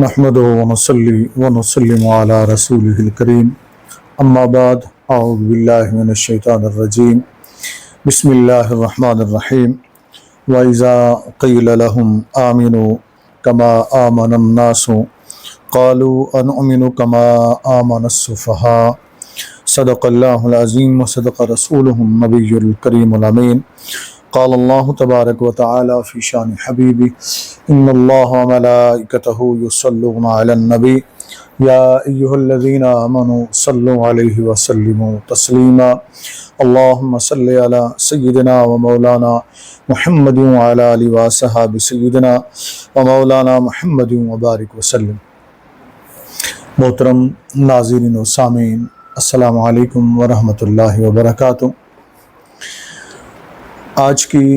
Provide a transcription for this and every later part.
نحمده ونصلي ونسلم على رسوله الكريم اما بعد اعوذ بالله من الشيطان الرجيم بسم الله الرحمن الرحيم واذا قيل لهم آمنوا كما آمن الناس قالوا أنؤمن كما آمن السفهاء صدق الله العظيم وصدق رسوله النبي الكريم الأمين قال الله تبارك وتعالى في شان حبيبي إن الله وملائكته يصلون على النبي يا أيها الذين آمنوا صلوا عليه وسلموا تسليما اللهم صل على سيدنا ومولانا محمد وعلى آله وصحبه سيدنا ومولانا محمد وبارك وسلم۔ محترم ناظرین و سامعین، السلام علیکم ورحمۃ اللہ وبرکاتہ۔ آج کی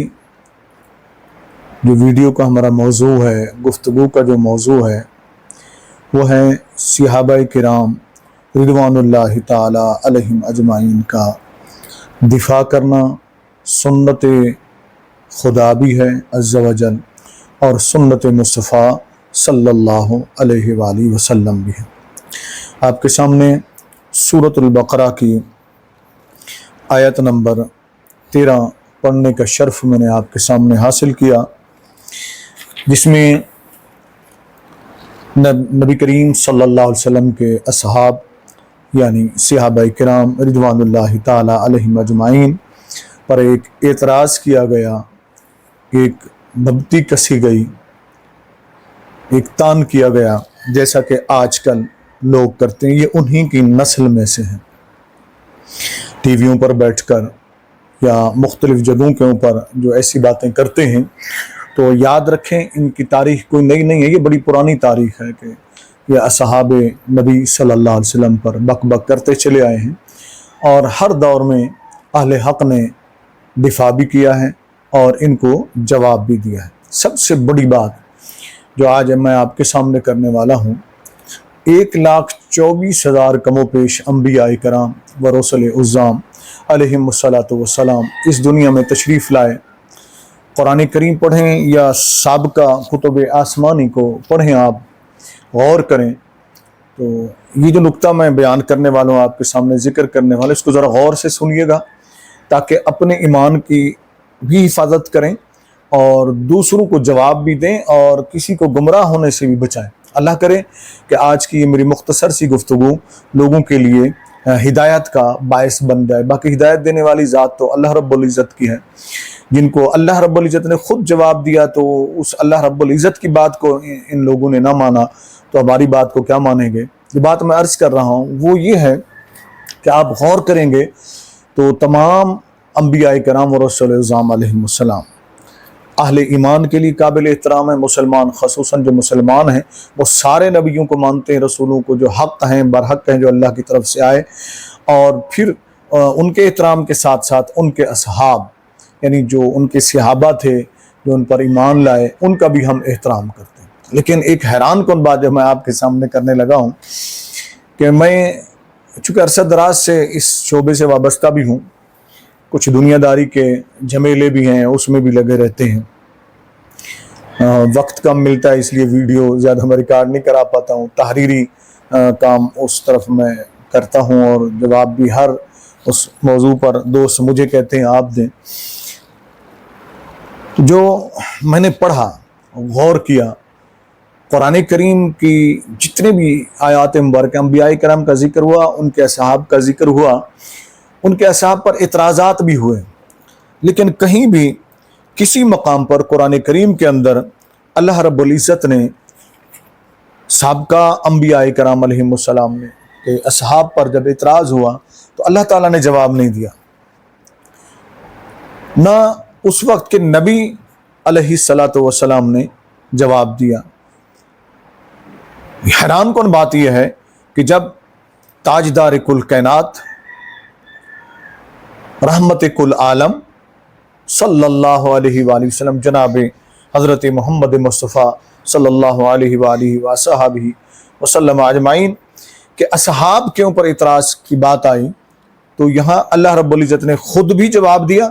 جو ویڈیو کا ہمارا موضوع ہے، گفتگو کا جو موضوع ہے، وہ ہے صحابہ کرام رضوان اللہ تعالی علیہم اجمعین کا دفاع کرنا۔ سنت خدا بھی ہے عز و جل اور سنت مصطفیٰ صلی اللہ علیہ وآلہ وسلم بھی ہے۔ آپ کے سامنے سورۃ البقرہ کی آیت نمبر 13 پڑھنے کا شرف میں نے آپ کے سامنے حاصل کیا، جس میں نبی کریم صلی اللہ علیہ وسلم کے اصحاب یعنی صحابہ کرام رضوان اللہ تعالی علیہم اجمعین پر ایک اعتراض کیا گیا، ایک بھبتی کسی گئی، ایک تان کیا گیا، جیسا کہ آج کل لوگ کرتے ہیں۔ یہ انہی کی نسل میں سے ہیں۔ ٹی ویوں پر بیٹھ کر یا مختلف جگہوں کے اوپر جو ایسی باتیں کرتے ہیں، تو یاد رکھیں ان کی تاریخ کوئی نئی نہیں ہے، یہ بڑی پرانی تاریخ ہے کہ یہ اصحاب نبی صلی اللہ علیہ وسلم پر بک بک کرتے چلے آئے ہیں، اور ہر دور میں اہل حق نے دفاع بھی کیا ہے اور ان کو جواب بھی دیا ہے۔ سب سے بڑی بات جو آج میں آپ کے سامنے کرنے والا ہوں، 1,24,000 کم و بیش انبیاء کرام و رسل عظام علیہم الصلاۃ والسلام اس دنیا میں تشریف لائے۔ قرآن کریم پڑھیں یا سابقہ کتب آسمانی کو پڑھیں، آپ غور کریں تو یہ جو نقطہ میں بیان کرنے والا ہوں، آپ کے سامنے ذکر کرنے والا، اس کو ذرا غور سے سنیے گا تاکہ اپنے ایمان کی بھی حفاظت کریں اور دوسروں کو جواب بھی دیں اور کسی کو گمراہ ہونے سے بھی بچائیں۔ اللہ کرے کہ آج کی یہ میری مختصر سی گفتگو لوگوں کے لیے ہدایت کا باعث بن جائے۔ باقی ہدایت دینے والی ذات تو اللہ رب العزت کی ہے، جن کو اللہ رب العزت نے خود جواب دیا، تو اس اللہ رب العزت کی بات کو ان لوگوں نے نہ مانا تو ہماری بات کو کیا مانیں گے؟ یہ بات میں عرض کر رہا ہوں وہ یہ ہے کہ آپ غور کریں گے تو تمام انبیاء کرام و رسول اعظام علیہم السلام اہل ایمان کے لیے قابل احترام ہے۔ مسلمان خصوصاً جو مسلمان ہیں وہ سارے نبیوں کو مانتے ہیں، رسولوں کو جو حق ہیں برحق ہیں، جو اللہ کی طرف سے آئے، اور پھر ان کے احترام کے ساتھ ساتھ ان کے اصحاب یعنی جو ان کے صحابہ تھے جو ان پر ایمان لائے، ان کا بھی ہم احترام کرتے ہیں۔ لیکن ایک حیران کن بات جو میں آپ کے سامنے کرنے لگا ہوں کہ میں چونکہ عرصہ دراز سے اس شعبے سے وابستہ بھی ہوں، کچھ دنیا داری کے جھمیلے بھی ہیں، اس میں بھی لگے رہتے ہیں، وقت کم ملتا ہے اس لیے ویڈیو زیادہ میں ریکارڈ نہیں کرا پاتا ہوں، تحریری کام اس طرف میں کرتا ہوں اور جواب بھی ہر اس موضوع پر دوست مجھے کہتے ہیں آپ دیں۔ جو میں نے پڑھا، غور کیا، قرآن کریم کی جتنے بھی آیات مبارکہ انبیاء کرام کا ذکر ہوا، ان کے اصحاب کا ذکر ہوا، ان کے اصحاب پر اعتراضات بھی ہوئے، لیکن کہیں بھی کسی مقام پر قرآن کریم کے اندر اللہ رب العزت نے سابقہ انبیاء کرام علیہم السلام نے کہ اصحاب پر جب اعتراض ہوا تو اللہ تعالیٰ نے جواب نہیں دیا، نہ اس وقت کے نبی علیہ الصلاۃ والسلام نے جواب دیا۔ حیران کن بات یہ ہے کہ جب تاجدار کل کائنات رحمت کل عالم صلی اللہ علیہ وآلہ وسلم جناب حضرت محمد مصطفیٰ صلی اللہ علیہ وآلہ وصحبہ وسلم اجمعین کے اصحاب کے اوپر اعتراض کی بات آئی، تو یہاں اللہ رب العزت نے خود بھی جواب دیا،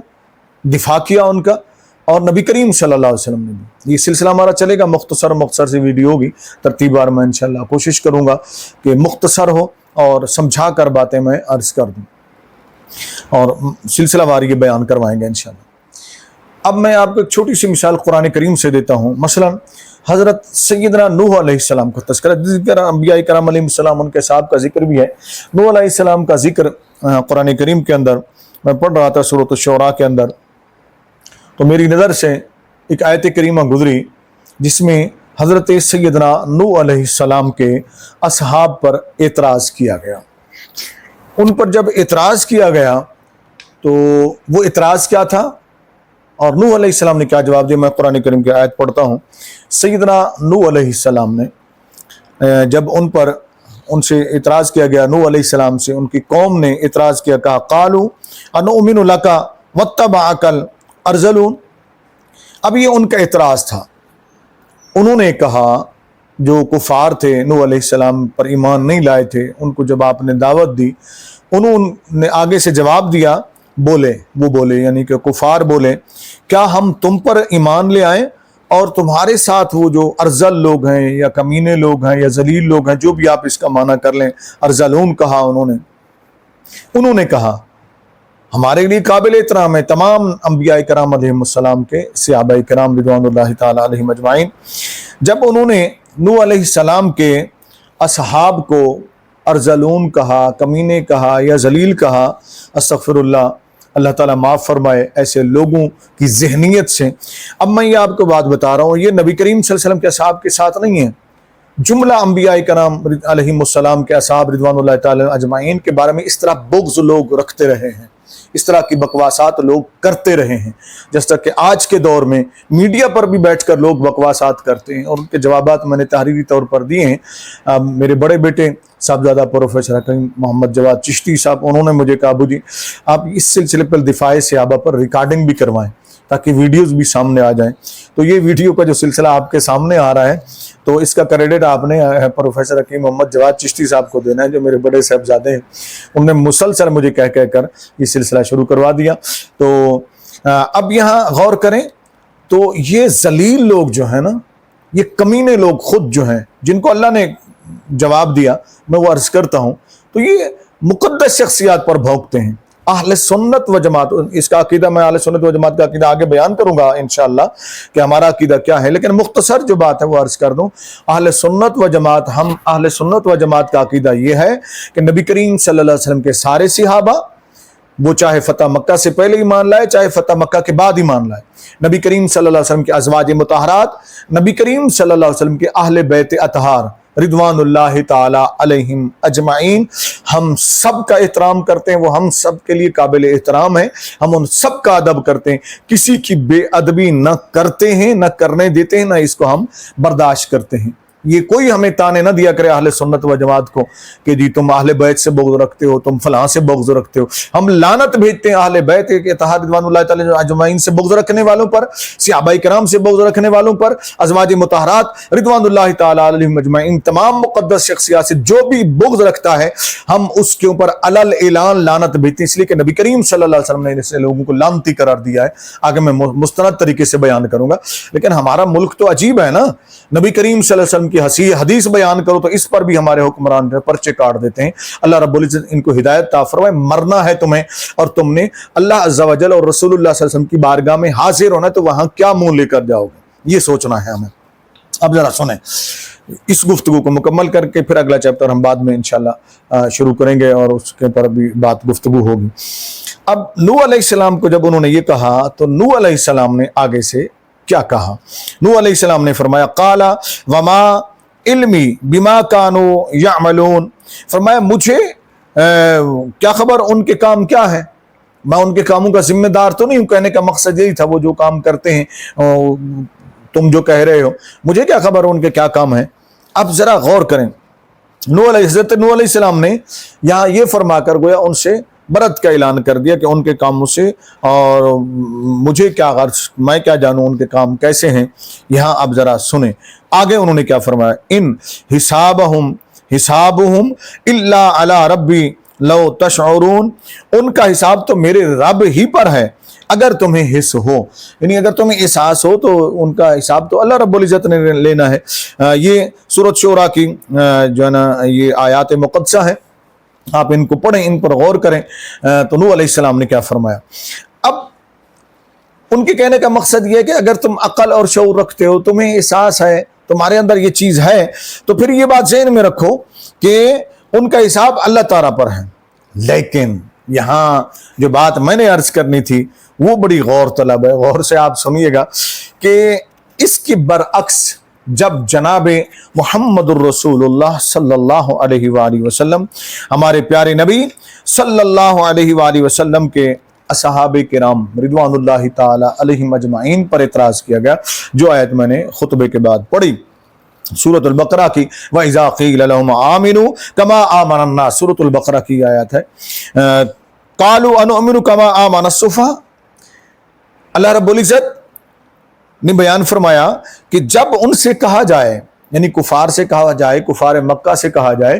دفاع کیا ان کا، اور نبی کریم صلی اللہ علیہ وسلم نے بھی. یہ سلسلہ ہمارا چلے گا, مختصر سی ویڈیو ہوگی, ترتیب بار میں انشاءاللہ کوشش کروں گا کہ مختصر ہو اور سمجھا کر باتیں میں عرض کر دوں, اور سلسلہ وار یہ بیان کروائیں گے انشاءاللہ. اب میں آپ کو ایک چھوٹی سی مثال قرآن کریم سے دیتا ہوں. مثلا حضرت سیدنا نوح علیہ السلام کا تذکرہ, ذکر انبیاء کرام علیہ السلام, ان کے صاحب کا ذکر بھی ہے. نوح علیہ السلام کا ذکر قرآن کریم کے اندر میں پڑھ رہا تھا سورۃ الشعراء کے اندر, تو میری نظر سے ایک آیت کریمہ گزری جس میں حضرت سیدنا نوح علیہ السلام کے اصحاب پر اعتراض کیا گیا. ان پر جب اعتراض کیا گیا تو وہ اعتراض کیا تھا اور نوح علیہ السلام نے کیا جواب دیا. میں قرآن کریم کی آیت پڑھتا ہوں. سیدنا نوح علیہ السلام نے جب ان سے اعتراض کیا گیا, نوح علیہ السلام سے ان کی قوم نے اعتراض کیا, کہا قالوا انؤمن لک واتبعک الارذلون. اب یہ ان کا اعتراض تھا. انہوں نے کہا, جو کفار تھے نوح علیہ السلام پر ایمان نہیں لائے تھے, ان کو جب آپ نے دعوت دی, انہوں نے آگے سے جواب دیا, بولے یعنی کہ کفار بولے, کیا ہم تم پر ایمان لے آئیں اور تمہارے ساتھ وہ جو ارذل لوگ ہیں یا کمینے لوگ ہیں یا ذلیل لوگ ہیں, جو بھی آپ اس کا معنی کر لیں, ارذلون کہا انہوں نے کہا ہمارے لیے قابل احترام ہے تمام انبیاء کرام علیہ السلام کے صحابہ کرام رضوان اللہ تعالی علیہم اجمعین. جب انہوں نے نوح علیہ السلام کے اصحاب کو ارذلون کہا, کمینے کہا یا ذلیل کہا, استغفر اللہ, اللہ تعالیٰ معاف فرمائے ایسے لوگوں کی ذہنیت سے. اب میں یہ آپ کو بات بتا رہا ہوں, یہ نبی کریم صلی اللہ علیہ وسلم کے اصحاب کے ساتھ نہیں ہے, جملہ انبیاء کرام علیہم السلام کے اصحاب رضوان اللہ تعالی اجمعین کے بارے میں اس طرح بغض لوگ رکھتے رہے ہیں, اس طرح کی بکواسات لوگ کرتے رہے ہیں. جس طرح کہ آج کے دور میں میڈیا پر بھی بیٹھ کر لوگ بکواسات کرتے ہیں, اور ان کے جوابات میں نے تحریری طور پر دیے ہیں. میرے بڑے بیٹے صاحبزادہ پروفیسر حکیم محمد جواد چشتی صاحب, انہوں نے مجھے کہا, ابو جی آپ اس سلسلے پر دفاع صحابہ پر ریکارڈنگ بھی کروائیں تاکہ ویڈیوز بھی سامنے آ جائیں. تو یہ ویڈیو کا جو سلسلہ آپ کے سامنے آ رہا ہے, تو اس کا کریڈٹ آپ نے پروفیسر حکیم محمد جواد چشتی صاحب کو دینا ہے, جو میرے بڑے صاحبزادے ہیں. انہوں نے مسلسل مجھے کہہ کر یہ سلسلہ شروع کروا دیا. تو اب یہاں غور کریں تو یہ ذلیل لوگ جو ہیں نا, یہ کمینے لوگ خود جو ہیں, جن کو اللہ نے جواب دیا, میں وہ عرض کرتا ہوں, تو یہ مقدس شخصیات پر بھونکتے ہیں. اہل سنت و جماعت, اس کا عقیدہ میں اہل سنت و جماعت کا عقیدہ آگے بیان کروں گا انشاءاللہ کہ ہمارا عقیدہ کیا ہے, لیکن مختصر جو بات ہے وہ عرض کر دوں. اہل سنت و جماعت, ہم اہل سنت و جماعت کا عقیدہ یہ ہے کہ نبی کریم صلی اللہ علیہ وسلم کے سارے صحابہ, وہ چاہے فتح مکہ سے پہلے ایمان لائے چاہے فتح مکہ کے بعد ایمان لائے, نبی کریم صلی اللہ علیہ وسلم کے ازواج مطہرات, نبی کریم صلی اللہ علیہ وسلم کے اہل بیت اطہار رضوان اللہ تعالی علیہم اجمعین, ہم سب کا احترام کرتے ہیں, وہ ہم سب کے لیے قابل احترام ہے. ہم ان سب کا ادب کرتے ہیں, کسی کی بے ادبی نہ کرتے ہیں, نہ کرنے دیتے ہیں, نہ اس کو ہم برداشت کرتے ہیں. یہ کوئی ہمیں تانے نہ دیا کرے اہل سنت و جماعت کو کہ جی تم اہل بیت سے بغض رکھتے ہو, تم فلاں سے بغض رکھتے ہو. ہم لعنت بھیجتے ہیں اہل بیت کے اتحاد رضوان اللہ تعالی اجمعین سے بغض رکھنے والوں پر, صحابہ کرام سے بغض رکھنے والوں پر, ازواج مطہرات رضوان اللہ تعالی علیہم اجمعین, تمام مقدس شخصیات سے جو بھی بغض رکھتا ہے ہم اس کے اوپر علل اعلان لعنت بھیجتے ہیں, اس لیے کہ نبی کریم صلی اللہ علیہ وسلم نے ایسے لوگوں کو لعنتی قرار دیا ہے. آگے میں مستند طریقے سے بیان کروں گا. لیکن ہمارا ملک تو عجیب ہے نا, نبی کریم صلی اللہ علیہ وسلم کی حدیث بیان کرو تو اس پر بھی ہمارے حکمران پرچے کاٹ دیتے ہیں. اللہ رب العزت ان کو ہدایت عطا فرمائے. مرنا ہے تمہیں اور تم نے اللہ عز و جل اور رسول اللہ صلی اللہ علیہ وسلم کی بارگاہ میں حاضر ہونا ہے, تو وہاں کیا منہ لے کر جاؤ گے, یہ سوچنا ہے ہمیں. اب ذرا سنیں, اس گفتگو کو مکمل کر کے پھر اگلا چیپٹر ہم بعد میں انشاءاللہ شروع کریں گے اور اس کے پر بھی بات گفتگو ہوگی. اب نوح علیہ السلام کو جب انہوں نے یہ کہا تو نوح علیہ السلام نے آگے سے کیا کہا. نوح علیہ السلام نے فرمایا قال وما علمی بما کانوا یعملون, فرمایا مجھے کیا خبر ان کے کام کیا ہے, میں ان کے کاموں کا ذمہ دار تو نہیں ہوں. کہنے کا مقصد یہی تھا, وہ جو کام کرتے ہیں تم جو کہہ رہے ہو, مجھے کیا خبر ان کے کیا کام ہیں. اب ذرا غور کریں, نوح علیہ السلام نے یہاں یہ فرما کر گویا ان سے برت کا اعلان کر دیا کہ ان کے کاموں سے اور مجھے کیا غرض, میں کیا جانوں ان کے کام کیسے ہیں. یہاں اب ذرا سنیں آگے انہوں نے کیا فرمایا, ان حسابہم الا علی ربی لو تشعرون, ان کا حساب تو میرے رب ہی پر ہے, اگر تمہیں حس ہو، یعنی اگر تمہیں احساس ہو تو ان کا حساب تو اللہ رب العزت نے لینا ہے۔ یہ سورۃ شورى کی جو ہے نا یہ آیات مقدسہ ہے، آپ ان کو پڑھیں، ان پر غور کریں۔ تو نوح علیہ السلام نے کیا فرمایا؟ اب ان کے کہنے کا مقصد یہ ہے کہ اگر تم عقل اور شعور رکھتے ہو، تمہیں احساس ہے، تمہارے اندر یہ چیز ہے، تو پھر یہ بات ذہن میں رکھو کہ ان کا حساب اللہ تعالیٰ پر ہے۔ لیکن یہاں جو بات میں نے عرض کرنی تھی وہ بڑی غور طلب ہے، غور سے آپ سنیے گا کہ اس کے برعکس جب جناب محمد الرسول اللہ صلی اللہ علیہ وآلہ وسلم، ہمارے پیارے نبی صلی اللہ علیہ وآلہ وسلم کے اصحاب کرام رضوان اللہ تعالی علیہم اجمعین پر اعتراض کیا گیا، جو آیت میں نے خطبے کے بعد پڑھی سورۃ البقرہ کی، وَإِذَا قِيلَ لَهُمْ آمِنُوا كَمَا آمَنَ النَّاسُ، سورۃ البقرہ کی آیت ہے۔ قَالُوا أَنُؤْمِنُ كَمَا آمَنَ السُّفَهَاءُ، اللہ رب العزت نے بیان فرمایا کہ جب ان سے کہا جائے، یعنی کفار سے کہا جائے، کفار مکہ سے کہا جائے،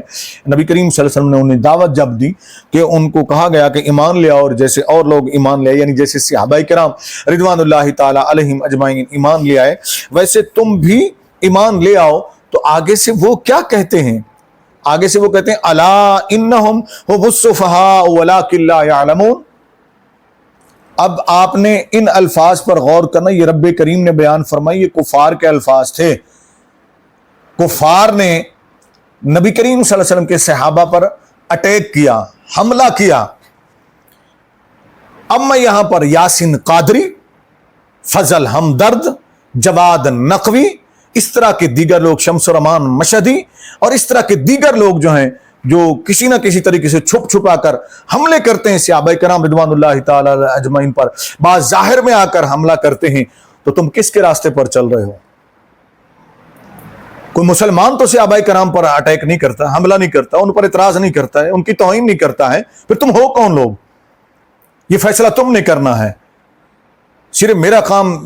نبی کریم صلی اللہ علیہ وسلم نے انہیں دعوت جب دی کہ ان کو کہا گیا کہ ایمان لے آؤ، اور جیسے اور لوگ ایمان لے آئے، یعنی جیسے صحابہ کرام رضوان اللہ تعالی علیہم اجمعین ایمان لے آئے، ویسے تم بھی ایمان لے آؤ۔ تو آگے سے وہ کیا کہتے ہیں؟ آگے سے وہ کہتے ہیں الا انہم هم السفہاء ولکن لا یعلمون۔ اب آپ نے ان الفاظ پر غور کرنا، یہ رب کریم نے بیان فرمائی، یہ کفار کے الفاظ تھے۔ کفار نے نبی کریم صلی اللہ علیہ وسلم کے صحابہ پر اٹیک کیا، حملہ کیا۔ اب میں یہاں پر یاسین قادری، فضل ہمدرد، جواد نقوی، اس طرح کے دیگر لوگ، شمس رحمان مشہدی اور اس طرح کے دیگر لوگ جو ہیں، جو کسی نہ کسی طریقے سے چھپ چھپا کر حملے کرتے ہیں صحابہ کرام رضوان اللہ تعالی اجمعین پر، بعض ظاہر میں آ کر حملہ کرتے ہیں، تو تم کس کے راستے پر چل رہے ہو؟ کوئی مسلمان تو صحابہ کرام پر اٹیک نہیں کرتا، حملہ نہیں کرتا، ان پر اعتراض نہیں کرتا ہے، ان کی توہین نہیں کرتا ہے، پھر تم ہو کون لوگ؟ یہ فیصلہ تم نے کرنا ہے۔ صرف میرا کام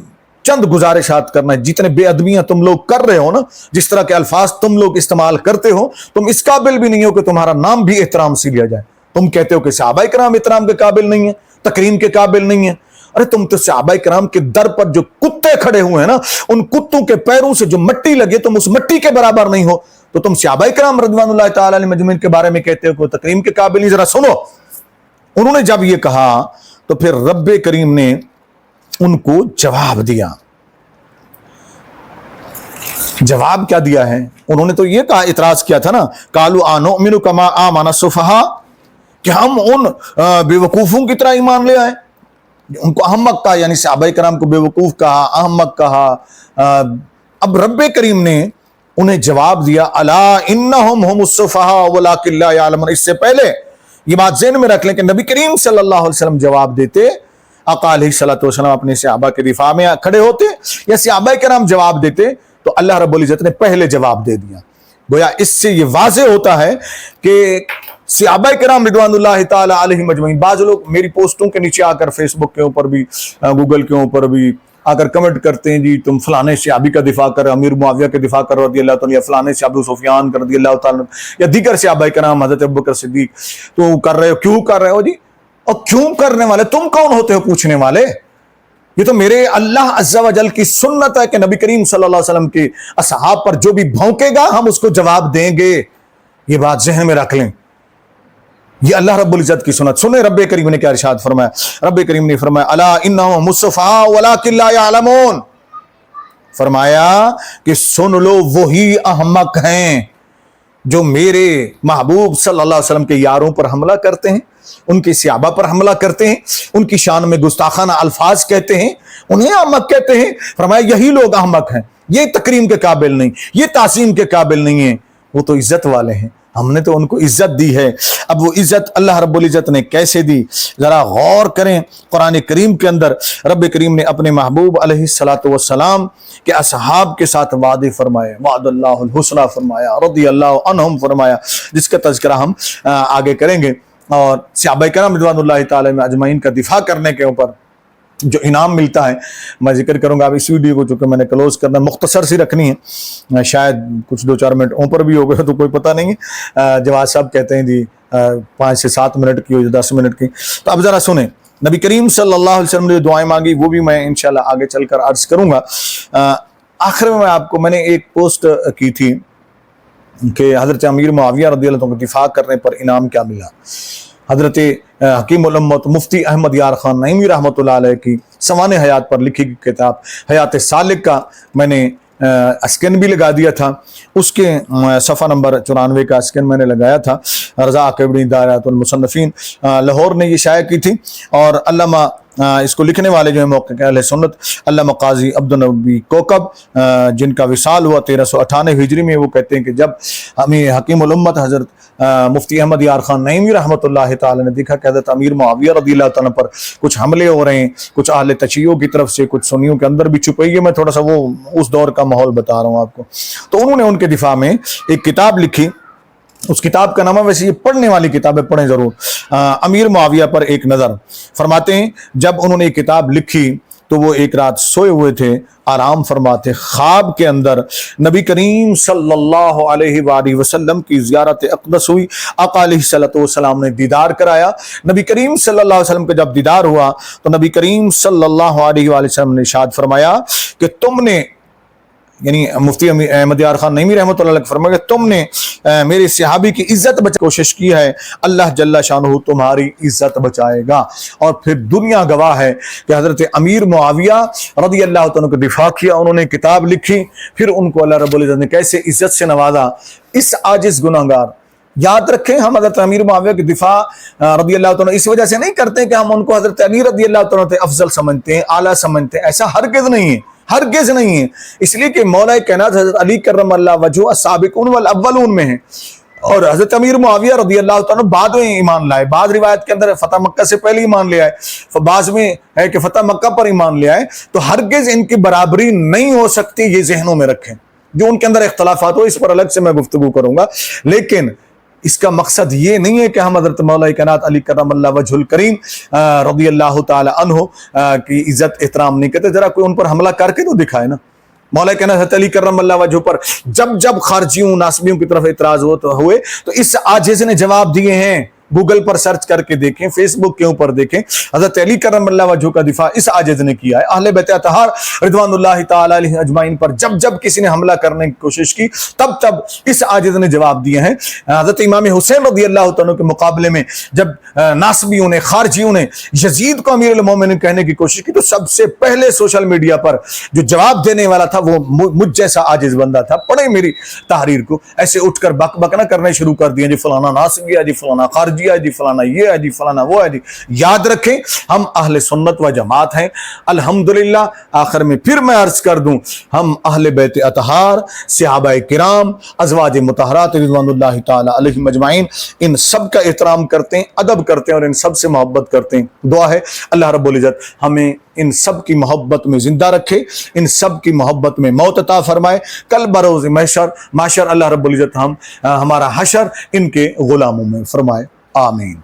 چند گزارشات کرنا ہے۔ جتنے بے ادبیاں تم لوگ کر رہے ہو نا، جس طرح کے الفاظ تم لوگ استعمال کرتے ہو، تم اس قابل بھی نہیں ہو کہ تمہارا نام بھی احترام سے لیا جائے۔ تم کہتے ہو کہ صحابہ کرام احترام کے قابل نہیں ہیں، تکریم کے قابل نہیں ہیں۔ ارے تم تو صحابہ کرام کے در پر جو کتے کھڑے ہوئے ہیں نا، ان کتوں کے پیروں سے جو مٹی لگے، تم اس مٹی کے برابر نہیں ہو، تو تم صحابہ کرام رضوان اللہ تعالی علیہم اجمعین کے بارے میں کہتے ہو کہ تکریم کے قابل نہیں۔ ذرا سنو، انہوں نے جب یہ کہا تو پھر رب کریم نے ان کو جواب دیا۔ جواب کیا دیا ہے؟ انہوں نے تو یہ کہا، اعتراض کیا تھا نا، قالوا انؤمن کما آمن السفہاء، کہ ہم ان بے وقوفوں کی طرح ایمان لے آئے۔ ان کو احمق کہا، یعنی صحابہ کرام کو بے وقوف کہا، احمق کہا۔ اب رب کریم نے انہیں جواب دیا الا انہم هم السفہاء ولکن لا یعلمون۔ اس سے پہلے یہ بات ذہن میں رکھ لیں کہ نبی کریم صلی اللہ علیہ وسلم جواب دیتے، آقا علیہ الصلوۃ والسلام اپنے صحابہ کے دفاع میں کھڑے ہوتے، یا صحابہ کرام جواب دیتے، تو اللہ رب العزت نے پہلے جواب دے دیا۔ گویا اس سے یہ واضح ہوتا ہے کہ صحابہ کرام رضوان اللہ تعالی علیہم اجمعین، بعض لوگ میری پوسٹوں کے نیچے آ کر فیس بک کے اوپر بھی، گوگل کے اوپر بھی آ کر کمنٹ کرتے ہیں، جی تم فلانے صحابی کا دفاع کر، امیر معاویہ کے دفاع کر رضی اللہ تعالیٰ، یا فلانے سے ابو سفیان رضی اللہ تعالیٰ، یا دیگر صحابہ کرام، حضرت ابوبکر صدیق، تو کر رہے ہو، کیوں کر رہے ہو جی؟ اور کیوں کرنے والے تم کون ہوتے ہو پوچھنے والے؟ یہ تو میرے اللہ عز و جل کی سنت ہے کہ نبی کریم صلی اللہ علیہ وسلم کے اصحاب پر جو بھی بھونکے گا ہم اس کو جواب دیں گے۔ یہ بات ذہن میں رکھ لیں، یہ اللہ رب العزت کی سنت۔ سنیں رب کریم نے کیا ارشاد فرمایا؟ رب کریم نے فرمایا الا انہم السفہاء ولکن لا یعلمون، فرمایا کہ سن لو وہی احمق ہیں جو میرے محبوب صلی اللہ علیہ وسلم کے یاروں پر حملہ کرتے ہیں، ان کے صحابہ پر حملہ کرتے ہیں، ان کی شان میں گستاخانہ الفاظ کہتے ہیں، انہیں احمق کہتے ہیں۔ فرمایا یہی لوگ احمق ہیں، یہ تکریم کے قابل نہیں، یہ تعظیم کے قابل نہیں ہیں، وہ تو عزت والے ہیں، ہم نے تو ان کو عزت دی ہے۔ اب وہ عزت اللہ رب العزت نے کیسے دی؟ ذرا غور کریں، قرآن کریم کے اندر رب کریم نے اپنے محبوب علیہ الصلوۃ والسلام کے اصحاب کے ساتھ وعدے فرمائے، وعد اللہ الحسنی فرمایا، رضی اللہ عنہم فرمایا، جس کا تذکرہ ہم آگے کریں گے۔ اور صحابہ کرام رضوان اللہ تعالی میں اجمعین کا دفاع کرنے کے اوپر جو انعام ملتا ہے میں ذکر کروں گا۔ اب اس ویڈیو کو چونکہ میں نے کلوز کرنا مختصر سی رکھنی ہے، شاید کچھ 2-4 منٹ اوپر بھی ہو گئے تو کوئی پتہ نہیں ہے۔ جواد صاحب کہتے ہیں جی 5 سے 7 منٹ کی ہو یا 10 منٹ کی. تو اب ذرا سنیں نبی کریم صلی اللہ علیہ وسلم نے جو دعائیں مانگی وہ بھی میں انشاءاللہ آگے چل کر عرض کروں گا. آخر میں نے ایک پوسٹ کی تھی کہ حضرت امیر معاویہ رضی اللہ عنہ کو دفاع کرنے پر انعام کیا ملا. حضرت حکیم الامت مفتی احمد یار خان نعیمی رحمۃ اللہ علیہ کی سوانح حیات پر لکھی گئی کتاب حیات سالک کا میں نے اسکین بھی لگا دیا تھا. اس کے صفحہ نمبر 94 کا اسکین میں نے لگایا تھا. رضا کبڑی دائرۃ المصنفین لاہور نے یہ شائع کی تھی. اور علامہ اس کو لکھنے والے جو ہیں موقع اہل سنت علامہ قاضی عبدالنبی کوکب جن کا وصال ہوا 1398 ہجری میں، وہ کہتے ہیں کہ جب ہمیں حکیم الامت حضرت مفتی احمد یار خان نعیمی رحمۃ اللہ تعالی نے دیکھا کہ حضرت امیر معاویہ رضی اللہ تعالیٰ پر کچھ حملے ہو رہے ہیں، کچھ اہل تشیع کی طرف سے، کچھ سنیوں کے اندر بھی چھپائی ہے، میں تھوڑا سا وہ اس دور کا ماحول بتا رہا ہوں آپ کو. تو انہوں نے ان کے دفاع میں ایک کتاب لکھی. اس کتاب کا نام ہے، ویسے یہ پڑھنے والی کتاب ہے، پڑھیں ضرور، امیر معاویہ پر ایک نظر. فرماتے ہیں جب انہوں نے یہ کتاب لکھی تو وہ ایک رات سوئے ہوئے تھے، آرام فرماتے، خواب کے اندر نبی کریم صلی اللہ علیہ وآلہ وسلم کی زیارت اقدس ہوئی. آقا علیہ الصلوۃ والسلام نے دیدار کرایا. نبی کریم صلی اللہ علیہ وسلم کا جب دیدار ہوا تو نبی کریم صلی اللہ علیہ وآلہ وسلم نے ارشاد فرمایا کہ تم نے، یعنی مفتی احمد یار خان نعیمی رحمۃ اللہ علیہ فرمایا کہ تم نے میرے صحابی کی عزت بچانے کی کوشش کی ہے، اللہ جل شانہ تمہاری عزت بچائے گا. اور پھر دنیا گواہ ہے کہ حضرت امیر معاویہ رضی اللہ عنہ کو دفاع کیا، انہوں نے کتاب لکھی، پھر ان کو اللہ رب العزت نے کیسے عزت سے نوازا. اس عاجز گناہگار، یاد رکھیں ہم حضرت امیر معاویہ کی دفاع رضی اللہ عنہ اس وجہ سے نہیں کرتے کہ ہم ان کو حضرت علی رضی اللہ عنہ سے افضل سمجھتے ہیں، اعلیٰ سمجھتے ہیں. ایسا ہرگز نہیں ہے، ہرگز نہیں ہے. اس لیے کہ مولا کائنات حضرت علی کرم اللہ وجہہ السابقون والاولون میں ہیں، اور حضرت امیر معاویہ رضی اللہ عنہ بعد میں ایمان لائے. بعض روایت کے اندر فتح مکہ سے پہلے ایمان لے آئے، بعض میں ہے کہ فتح مکہ پر ایمان لے آئے. تو ہرگز ان کی برابری نہیں ہو سکتی، یہ ذہنوں میں رکھیں. جو ان کے اندر اختلافات ہو اس پر الگ سے میں گفتگو کروں گا، لیکن اس کا مقصد یہ نہیں ہے کہ ہم حضرت مولا کائنات علی کرم اللہ وجہ الکریم رضی اللہ تعالی عنہ کی عزت احترام نہیں کرتے. ذرا کوئی ان پر حملہ کر کے تو دکھائے نا. مولا کائنات حضرت علی کرم اللہ وجہ پر جب خارجیوں ناصبیوں کی طرف اعتراض ہوئے تو اس عاجز نے جواب دیے ہیں. گوگل پر سرچ کر کے دیکھیں، فیس بک کے اوپر دیکھیں، حضرت علی کرم اللہ وجہ کا دفاع اس عاجز نے کیا ہے. اہل بیت اطہار رضوان اللہ تعالی علیہ اجمعین پر جب کسی نے حملہ کرنے کی کوشش کی تب اس عاجز نے جواب دیے ہیں. حضرت امام حسین رضی اللہ عنہ کے مقابلے میں جب ناصبیوں نے، خارجیوں نے یزید کو امیر المومنین کہنے کی کوشش کی تو سب سے پہلے سوشل میڈیا پر جو جواب دینے والا تھا وہ مجھ جیسا عاجز بندہ تھا. پڑھیں میری تحریر کو، ایسے اٹھ کر بک نہ کرنے شروع کر دیے جی فلانا ناصبی ہے، جی فلانا خارجی ہے، جی فلانا یہ ہے، جی فلانا وہ ہے. جی یاد رکھیں ہم اہل سنت و جماعت ہیں الحمدللہ. آخر میں پھر میں عرض کر دوں، ہم اہل بیت اطہار، صحابہ کرام، ازواج مطہرات رضوان اللہ تعالی علیہم اجمعین، ان سب کا احترام کرتے ہیں، ادب کرتے ہیں اور ان سب سے محبت کرتے ہیں. دعا ہے اللہ رب العزت ہمیں ان سب کی محبت میں زندہ رکھے، ان سب کی محبت میں موت عطا فرمائے. کل بروز محشر اللہ رب العزت ہمارا حشر ان کے غلاموں میں فرمائے. آمین.